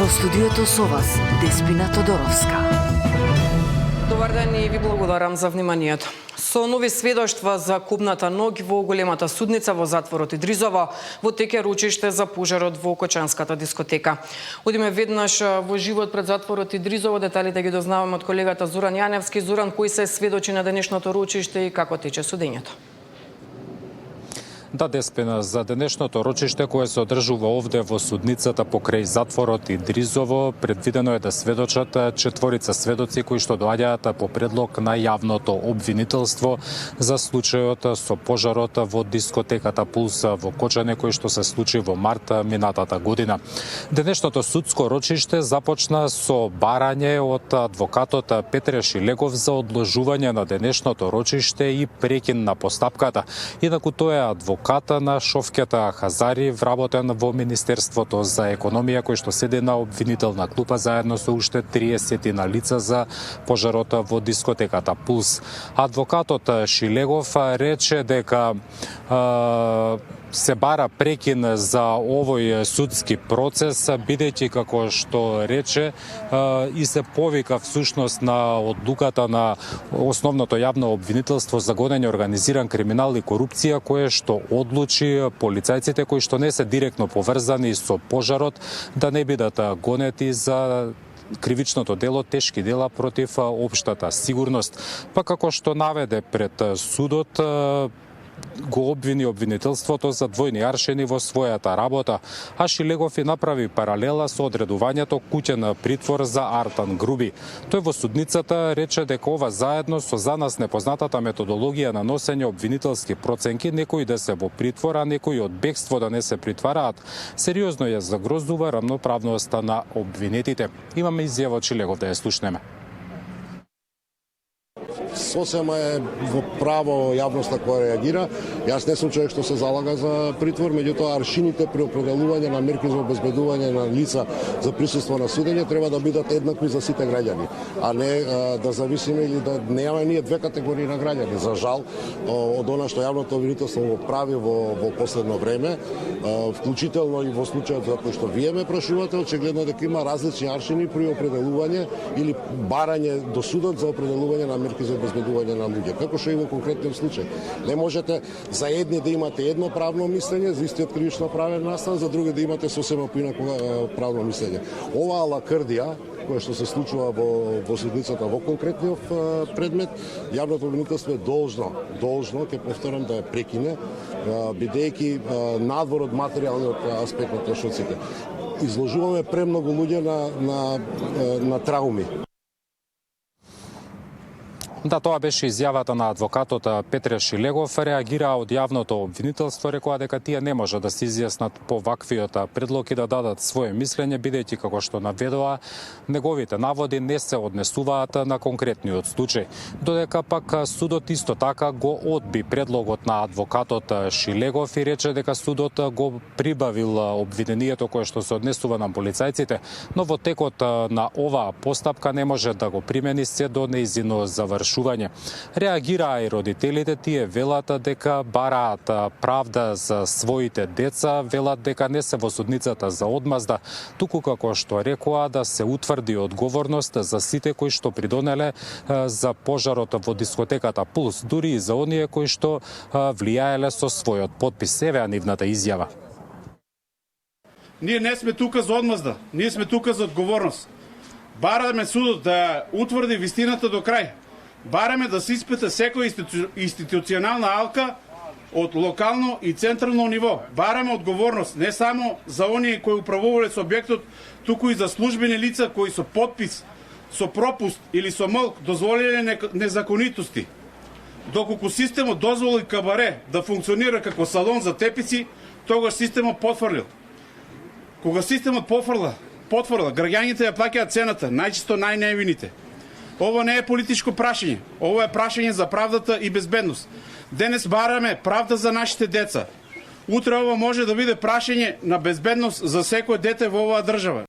Во студиото со вас Деспина Тодоровска. Добар ден и ви благодарам за вниманието. Со нови сведоштва за купната ноќ во големата судница во затворот Идризово, во теке ручиште за пожарот во Кочанската дискотека. Одиме веднаш во живот пред затворот Идризово, деталите ги дознаваме од колегата Зоран Јаневски. Зоран, кои се сведочи на денешното ручиште и како тече судењето? Да, Деспина, за денешното рочиште кое се одржува овде во судницата покрај затворот Идризово, предвидено е да сведочат 4 сведоци кои што доаѓаат по предлог на јавното обвинителство за случајот со пожарот во дискотеката Пулс во Кочане кој што се случи во март минатата година. Денешното судско рочиште започна со барање од адвокатот Петре Шилегов за одложување на денешното рочиште и прекин на постапката. Инаку тој е адвоката на Шовкета Хазари, вработен во Министерството за економија, кој што седи на обвинителна клупа заедно со уште 30 на лица за пожарот во дискотеката Пулс. Адвокатот Шилегов рече дека се бара прекин за овој судски процес, бидејќи како што рече и се повика всушност на одлуката на основното јавно обвинителство за гонење организиран криминал и корупција, кое што одлучи полицајците кои што не се директно поврзани со пожарот да не бидат гонети за кривичното дело, тешки дела против општата сигурност. Па како што наведе пред судот, го обвини обвинителството за двојни аршини во својата работа, а Шилегов и направи паралела со одредувањето куќен притвор за Артан Груби. Тој во судницата рече дека ова заедно со за нас непознатата методологија на носење обвинителски проценки, некои да се во притвор, а некои од бегство да не се притвараат, сериозно ја загрозува рамноправноста на обвинетите. Имаме изјава од Шилегов, да ја слушнеме. Сосема е во право јавноста која реагира. Јас не сум човек што се залага за притвор, меѓутоа аршините при определување на мерки за обезбедување на лица за присуство на судење треба да бидат еднакви за сите граѓани, а не да зависиме или да немаме ние две категории на граѓани. За жал, од она што јавното обвинителство го прави во последно време, вклучително и во случајот за кој што вие ме прашувате, очигледно дека има различни аршини при определување или барање до судот за определување на мерки за обезбедување на луѓе. Како што и во конкретниот случај. Не можете за едни да имате едно правно мислење, за истиот кривично правен настан, за други да имате сосема поинако правно мислење. Оваа лакрдија која што се случува во судницата во конкретниот предмет, јавното обвинителство е должно, ќе повторам, да ја прекине, бидејќи надвор од материјалниот аспект на трошоците. Изложуваме премногу луѓе на трауми. Да, тоа беше изјавата на адвокатот Петре Шилегов. Реагира од јавното обвинителство, рекоа дека тие не може да се изјаснат по ваквиот предлог и да дадат свое мислење, бидејќи како што наведоа, неговите наводи не се однесуваат на конкретниот случај. Додека пак судот исто така го одби предлогот на адвокатот Шилегов и рече дека судот го прибавил обвинението кое што се однесува на полицајците, но во текот на оваа постапка не може да го примени се до нејзино завршување. Реагираа и родителите, тие велат дека бараат правда за своите деца, велат дека не се во судницата за одмазда, туку како што рекоа да се утврди одговорност за сите кои што придонеле за пожарот во дискотеката Пулс, дури и за оние кои што влијаеле со својот потпис. Еве нивната изјава. Ние не сме тука за одмазда, ние сме тука за одговорност. Бараме судот да утврди вистината до крај. Бараме да се испита секоја институционална алка од локално и централно ниво. Бараме одговорност не само за оние кои управувале со објектот, туку и за службени лица кои со потпис, со пропуст или со молк дозволиле незаконитости. Доколку системот дозволи кабаре да функционира како салон за тепици, тогаш системот потврлил. Кога системот потврла, граѓаните ја плаќаат цената, најчесто најневините. Ова не е политичко прашање, ова е прашање за правдата и безбедност. Денес бараме правда за нашите деца. Утре ова може да биде прашање на безбедност за секој дете во оваа држава.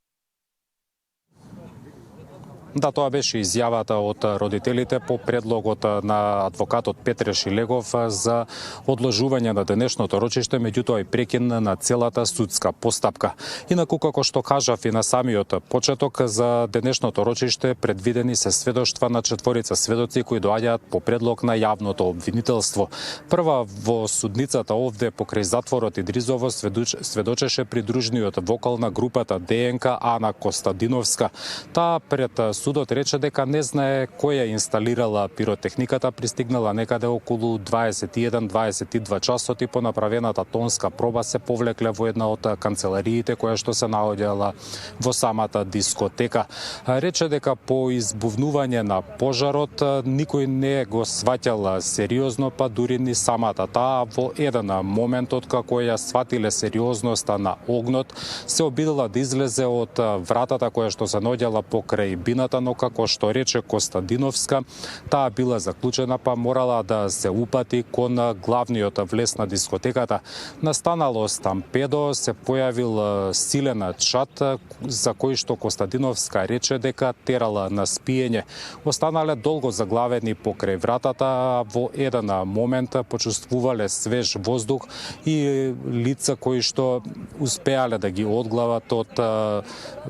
Да, тоа беше изјавата од родителите по предлогот на адвокатот Петре Шилегов за одложување на денешното рочиште, меѓутоа и прекин на целата судска постапка. Инаку, како што кажав и на самиот почеток, за денешното рочиште предвидени се сведоштва на 4 сведоци кои доаѓаат по предлог на јавното обвинителство. Прва во судницата овде покрај затворот Идризово сведочеше придружниот вокал на групата ДНК Ана Костадиновска. Таа пред судот рече дека не знае кој ја инсталирала пиротехниката, пристигнала некаде околу 21-22 часот и по направената тонска проба се повлекле во една од канцелариите која што се наоѓала во самата дискотека. Рече дека по избувнување на пожарот никој не го сваќал сериозно, па дури ни самата таа во еден момент откако ја сватиле сериозноста на огнот, се обидела да излезе од вратата која што се наоѓала покрај бината, но како што рече Костадиновска, таа била заклучена, па морала да се упати кон главниот влез на дискотеката. Настанало стампедо, се појавил силен чат за кој што Костадиновска рече дека терала на спиење. Останале долго заглавени покрај вратата, а во еден момент почувствувале свеж воздух и лица кои што успеале да ги одглават од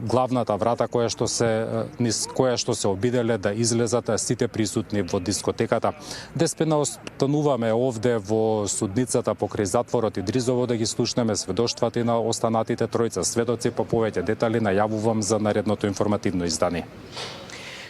главната врата која што се обиделе да излезат сите присутни во дискотеката. Деспина остануваме овде во судницата покрај затворот Идризово да ги слушнеме сведоштвата на останатите тројца сведоци. По повеќе детали најавувам за наредното информативно издание.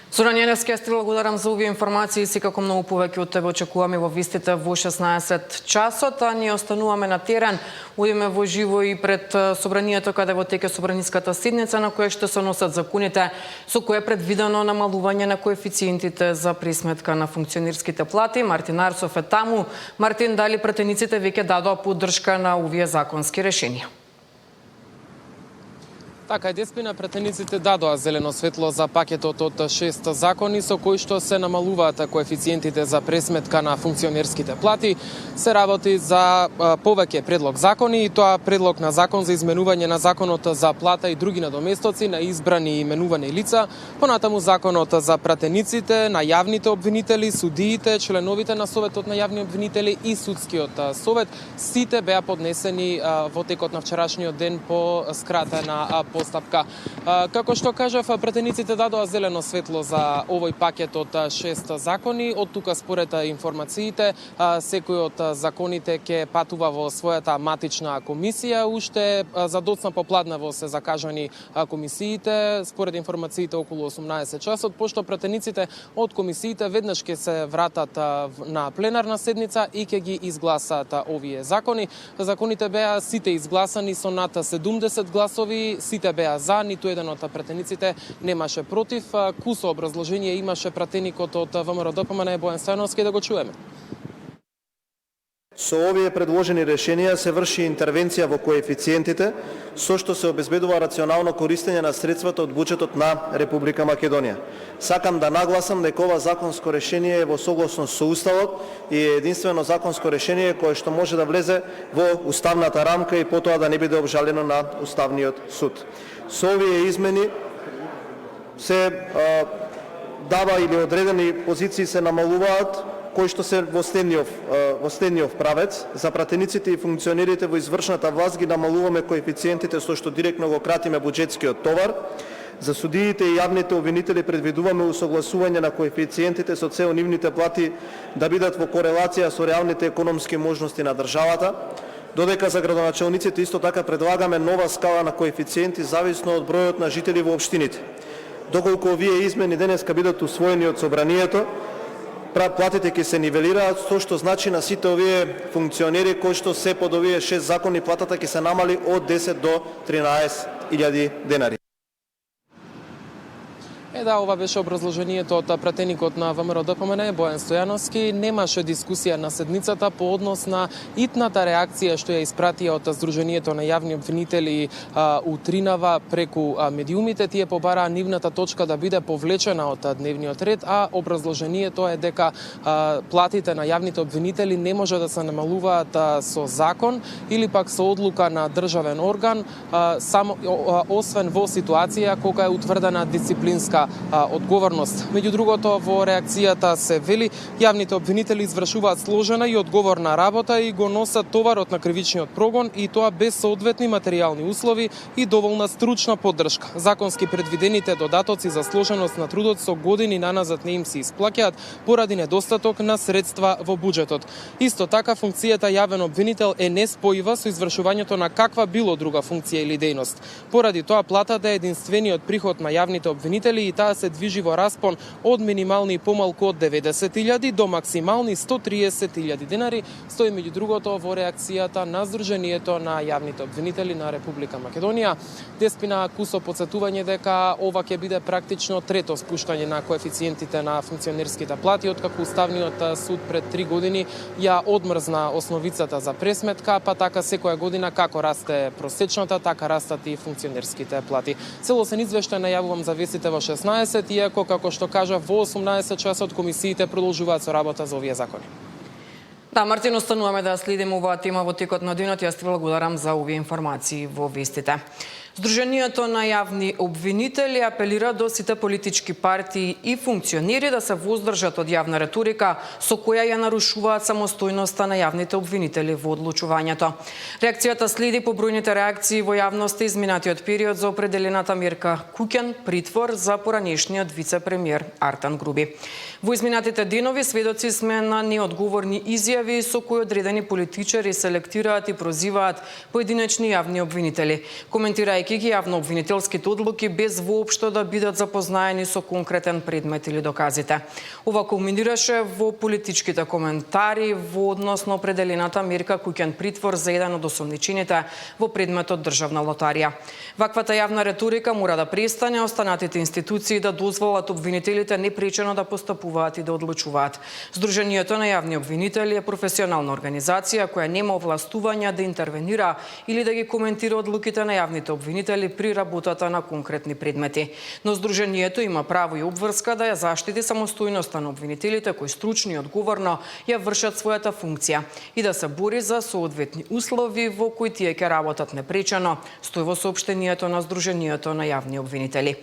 Зоран Јаневски, јас ти благодарам за овие информации и секако многу повеќе од тебе очекуваме во вистите во 16 часот, а ние остануваме на терен. Одиме во живо и пред собранието каде во теке собраниската седница на која што се носат законите со кое е предвидено намалување на коефициентите за присметка на функционерските плати. Мартин Арсов е таму. Мартин, дали пратениците веќе дадоа поддршка на овие законски решенија? Така, Деспина, пратениците дадоа зелено светло за пакетот од 6 закони со кои што се намалуваат коефициентите за пресметка на функционерските плати. Се работи за повеќе предлог закони и тоа предлог на закон за изменување на законот за плата и други надоместоци на избрани и именувани лица, понатаму законот за пратениците, на јавните обвинители, судиите, членовите на советот на јавни обвинители и судскиот совет. Сите беа поднесени во текот на вчерашниот ден по скратена постапка. Како што кажав, пратениците дадоа зелено светло за овој пакет од 6 закони. Од тука според информациите, секој од законите ќе патува во својата матична комисија. Уште за доцна попладнево се закажани комисиите, според информациите околу 18 часот, пошто пратениците од комисиите веднаш ќе се вратат на пленарна седница и ќе ги изгласаат овие закони. Законите беа сите изгласани со над 70 гласови, сите беа за, ниту еден од пратениците немаше против. Кусо образложение имаше пратеникот од ВМРО ДПМН Бојан Стојановски, да го чуеме. Со овие предложени решенија се врши интервенција во коефициентите, со што се обезбедува рационално користење на средствата од буџетот на Република Македонија. Сакам да нагласам дека ова законско решение е во согласност со Уставот и е единствено законско решение кое што може да влезе во уставната рамка и потоа да не биде обжалено на Уставниот суд. Со овие измени се дава или одредени позиции се намалуваат кои што се во следниот правец. За пратениците и функционерите во извршната власт ги намалуваме коефициентите со што директно го кратиме буџетскиот товар. За судиите и јавните обвинители предвидуваме усогласување на коефициентите со цел нивните плати да бидат во корелација со реалните економски можности на државата. Додека за градоначалниците исто така предлагаме нова скала на коефициенти зависно од бројот на жители во општините. Доколку овие измени денеска бидат усвоени од собранието, платите ќе се нивелираат, со што значи на сите овие функционери кои што се под овие 6 закони платата ќе се намали од 10 до 13.000 денари. Да, ова беше образложението од пратеникот на ВМРО ДПМН Бојан Стојановски. Немаше дискусија на седницата по однос на итната реакција што ја испратија од Сдруженијето на јавни обвинители утринава преку медиумите. Тие побараа нивната точка да биде повлечена од дневниот ред, а образложението е дека платите на јавните обвинители не може да се намалуваат со закон или пак со одлука на државен орган, само освен во ситуација кога е утврдена дисциплинска одговорност. Меѓу другото, во реакцијата се вели, јавните обвинители извршуваат сложена и одговорна работа и го носат товарот на кривичниот прогон и тоа без соодветни материјални услови и доволна стручна поддршка. Законски предвидените додатоци за сложеност на трудот со години наназад не им се исплаќаат поради недостаток на средства во буџетот. Исто така, функцијата јавен обвинител е неспојива со извршувањето на каква било друга функција или дејност. Поради тоа, платата е единствениот приход на јавните обвинители и таа се движи во распон од минимални и помалку од 90.000 до максимални 130.000 денари, стои меѓу другото во реакцијата на Сдруженијето на јавните обвинители на Република Македонија. Деспина Кусо подсетување дека ова ќе биде практично трето спуштање на коефициентите на функционерските плати, откако Уставниот суд пред 3 години ја одмрзна основицата за пресметка, па така секоја година како расте просечната, така растат и функционерските плати. Целосен извештај најавувам за вестите во 16, иако, како што кажа, во 18 часот комисиите продолжуваат со работа за овие закони. Да, Мартин, остануваме да следиме оваа тема во текот на денот. Јас ти благодарам за овие информации во вестите. Сдруженијето на јавни обвинители апелира до сите политички партии и функционери да се воздржат од јавна реторика со која ја нарушуваат самостојноста на јавните обвинители во одлучувањето. Реакцијата следи по бројните реакции во јавноста изминатиот период за определената мерка куќен притвор за поранешниот вице-премиер Артан Груби. Во изминатите денови сведоци сме на неодговорни изјави со кои одредени политичари селектираат и прозиваат поединечни јавни обвинители, коментирајќи ги јавно-обвинителските одлуки без воопшто да бидат запознаени со конкретен предмет или доказите. Ова кулминираше во политичките коментари во однос на определената мерка куќен притвор за еден од осомничените во предметот државна лотарија. Ваквата јавна реторика мора да престане, останатите институции да дозволат обвинителите непречено да постапуваат и да одлучуваат. Сдруженијето на јавни обвинители е професионална организација која нема овластувања да интервенира или да ги коментира одлуките на јавните обвинители при работата на конкретни предмети. Но Сдруженијето има право и обврска да ја заштити самостојноста на обвинителите кои стручно и одговорно ја вршат својата функција и да се бори за соодветни услови во кои тие ќе работат непречено, стои во соопштенијето на Сдруженијето на јавни обвинители.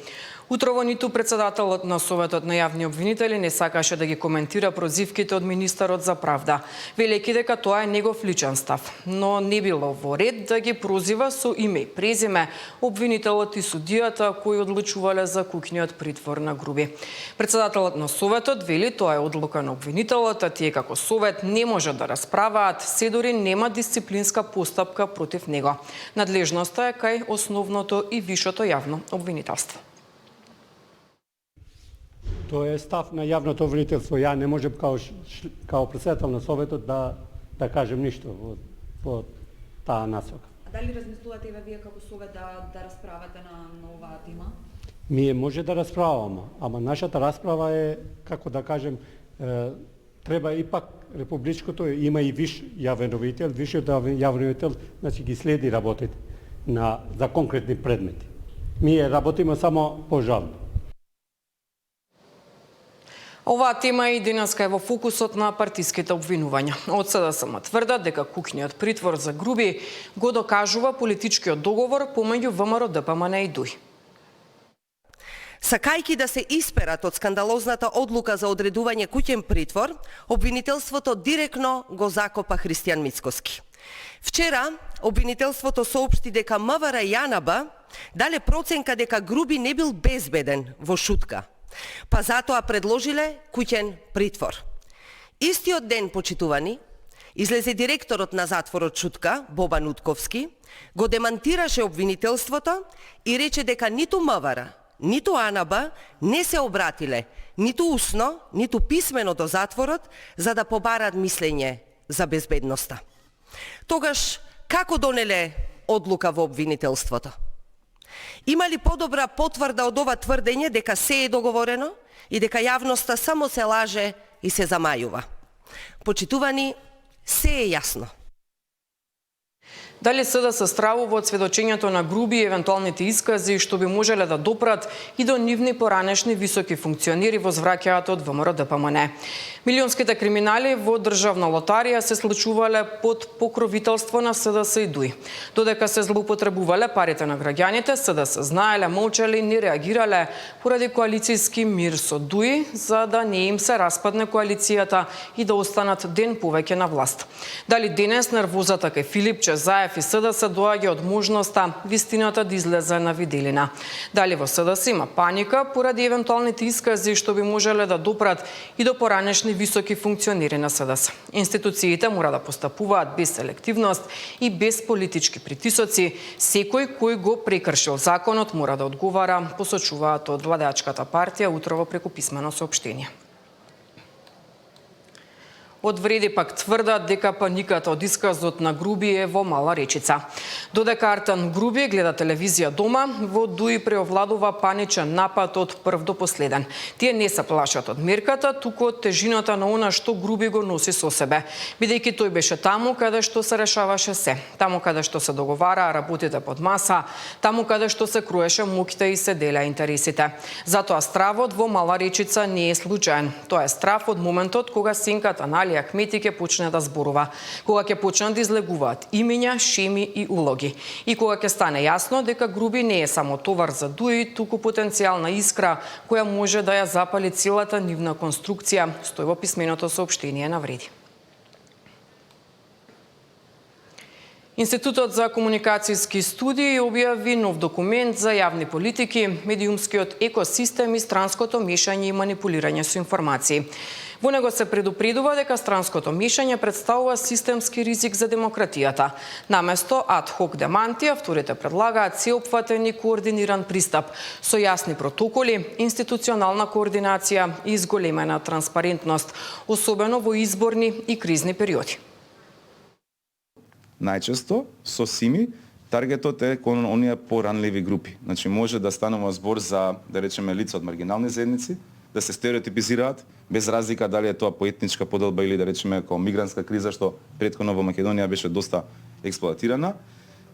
Утрово ниту председателот на Советот на јавни обвинители не сакаше да ги коментира прозивките од министерот за правда, велејќи дека тоа е негов личен став, но не било во ред да ги прозива со име и презиме обвинителот и судијата кои одлучувале за куќниот притвор на Груби. Председателот на Советот вели тоа е одлука на обвинителот, а тие како Совет не можат да расправаат, се дори нема дисциплинска постапка против него. Надлежноста е кај основното и вишото јавно обвинителство. Тоа е став на јавното обвинителство. Ја не можам као председател на Советот да кажем ништо во таа насока. А дали размислувате и вие како Совет да расправате на оваа тема? Ние може да расправаме, ама нашата расправа е, како да кажем, треба ипак републичкото има и виш јавен обвинител, вишиот јавен обвинител, значи ги следи работите за конкретни предмети. Ние работиме само по жалби. Оваа тема и денеска е во фокусот на партиските обвинувања. Од СДСМ тврдат дека куќниот притвор за Груби го докажува политичкиот договор помеѓу ВМРО, ДПМН и ДУИ. Сакајќи да се исперат од скандалозната одлука за одредување куќен притвор, обвинителството директно го закопа Христијан Мицкоски. Вчера обвинителството соопшти дека МВР и АНБ дале проценка дека Груби не бил безбеден во Шутка, па затоа предложиле куќен притвор. Истиот ден, почитувани, излезе директорот на затворот Шутка, Бобан Утковски, го демантираше обвинителството и рече дека ниту МВР, ниту АНБ не се обратиле ниту усно, ниту писмено до затворот за да побарат мислење за безбедноста. Тогаш, како донеле одлука во обвинителството? Има ли подобра потврда од ова тврдење дека се е договорено и дека јавноста само се лаже и се замајува? Почитувани, се е јасно. Дали СДС стравува од сведочењето на груби и евентуалните искази што би можеле да допрат и до нивни поранешни високи функционери во звраќајата од ВМРО-ДПМН. Милионските криминали во државна лотарија се случувале под покровителство на СДС и ДУИ. Додека се злоупотребувале парите на граѓаните, СДС знаеле, молчале и не реагирале поради коалицијски мир со ДУИ, за да не им се распадне коалицијата и да останат ден повеќе на власт. Дали денес нервозата кај Филипче, Заев и СДС доаѓа од можноста вистината да излезе на виделина? Дали во СДС има паника поради евентуалните искази што би можеле да допрат и до поранешни високи функционери на СДС? Институциите мора да постапуваат без селективност и без политички притисоци. Секој кој го прекршил законот мора да одговара, посочуваат од владеачката партија утрово преку писмено соопштение. Од Вреди пак тврдат дека паниката од исказот на Груби е во Мала Речица. Додека Артан Груби гледа телевизија дома, во ДУИ преовладува паничен напад од прв до последен. Тие не се плашат од мерката, туку од тежината на она што Груби го носи со себе, бидејќи тој беше таму каде што се решаваше се, таму каде што се договараа работите под маса, таму каде што се круеше муќта и се делеа интересите. Затоа стравот во Мала Речица не е случаен. Тоа е страв од моментот кога синката на Ахмети ќе почне да зборува, кога ќе почнат да излегуваат имиња, шеми и улоги. И кога ќе стане јасно дека Груби не е само товар за ДУИ, туку потенцијална искра која може да ја запали целата нивна конструкција, стои во писменото соопштение на Вреди. Институтот за комуникацијски студии објави нов документ за јавни политики, медиумскиот екосистем и странското мешање и манипулирање со информации. Во него се предупредува дека странското мешање представува системски ризик за демократијата. Наместо ад-хок деманти, авторите предлагаат сеопфатен и координиран пристап со јасни протоколи, институционална координација и изголемена транспарентност, особено во изборни и кризни периоди. Најчесто со СИМИ таргетот е кон оние поранливи групи. Значи може да станува збор за, да речеме, лица од маргинални заедници, да се стереотипизираат без разлика дали е тоа по етничка поделба или да речеме како мигрантска криза што претходно во Македонија беше доста експлоатирана.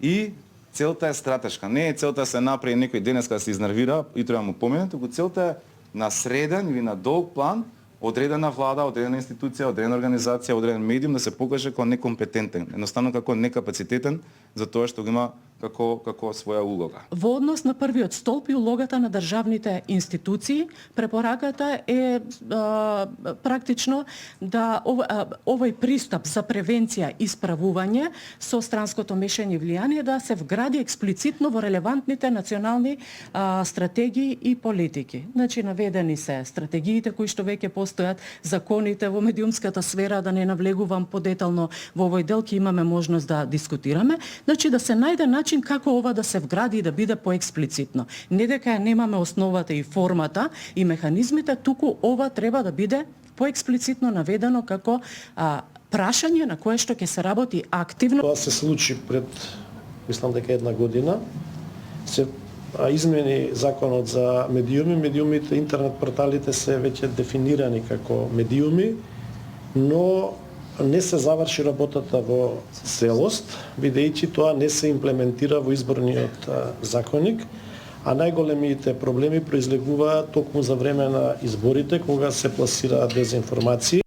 И целта е стратешка. Не е целта да се направи некој денеска да се изнервира и треба му помине, туку целта е на среден или на долг план одредена влада, одредена институција, одредена организација, одреден медиум да се покаже како некомпетентен, едноставно како некапацитетен за тоа што го има како своја улога. Во однос на првиот столб и улогата на државните институции, препораката е практично да овој пристап за превенција и справување со странското мешање и влијание да се вгради експлицитно во релевантните национални стратегии и политики. Значи наведени се стратегиите кои што веќе постојат, законите во медиумската сфера, да не навлегувам подетално во овој дел, ќе имаме можност да дискутираме. Значи да се најде начин како ова да се вгради и да биде поексплицитно. Не дека немаме основата и формата и механизмите, туку ова треба да биде поексплицитно наведено како прашање на кое што ќе се работи активно. Тоа се случи пред, мислам дека една година, се измени законот за медиуми. Медиумите, интернет порталите се веќе дефинирани како медиуми, но не се заврши работата во целост, бидејќи тоа не се имплементира во изборниот законник, а најголемите проблеми произлегуваат токму за време на изборите, кога се пласираат дезинформации.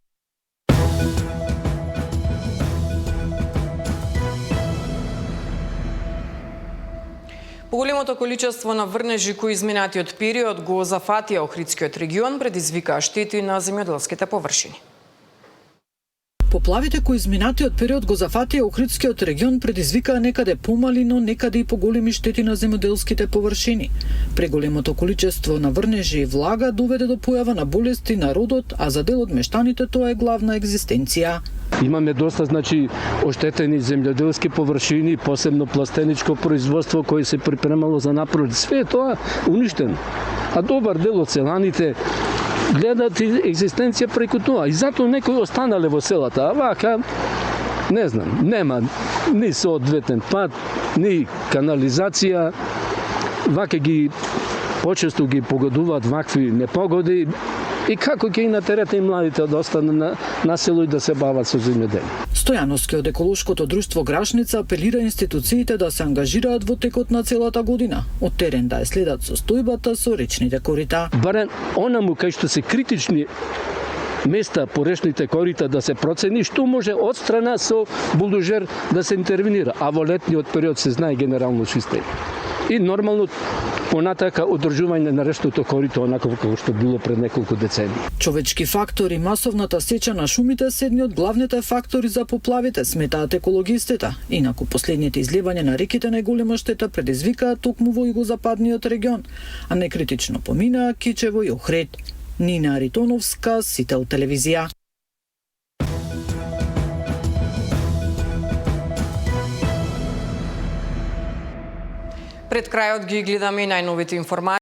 Поголемото количество на врнежи кои изминатиот период го зафатија Охридскиот регион предизвикаа штети на земјоделските површини. Поплавите кои изминатиот период го зафатија Охридскиот регион предизвикаа некаде помали, но некаде и поголеми штети на земјоделските површини. Преголемото количество на врнежи и влага доведе до појава на болести на родот, а за дел од мештаните тоа е главна екзистенција. Имаме доста, оштетени земјоделски површини, посебно пластеничко производство кој се припремало за напролет. Све тоа уништено. А добар дел од селаните гледат екзистенција преку тоа. И затоа некои останале во селата. А вака, не знам, нема ни соодветен пат, ни канализација. Вака почесто ги погодуваат вакви непогоди. И како ќе ги натерате и младите да останат на село и да се бават со земјоделие. Стојановски од еколошкото друштво Грашница апелира институциите да се ангажираат во текот на целата година, од терен да ја следат состојбата со речните корита. Барем онаму кај што се критични места по речните корита да се процени што може од страна со булдожер да се интервенира, а во летниот период се знае генерално чистење. И нормално понатака одржување на речното корито онако како што било пред неколку децении. Човечки фактори, масовната сеча на шумите се едни од главните фактори за поплавите, сметаат екологистите. Инаку последните изливања на реките најголема штета предизвикаат токму во југозападниот регион, а некритично поминаа Кичево и Охрид. Нина Аритоновска, Сител телевизија. Пред крајот ги гледаме и најновите информации.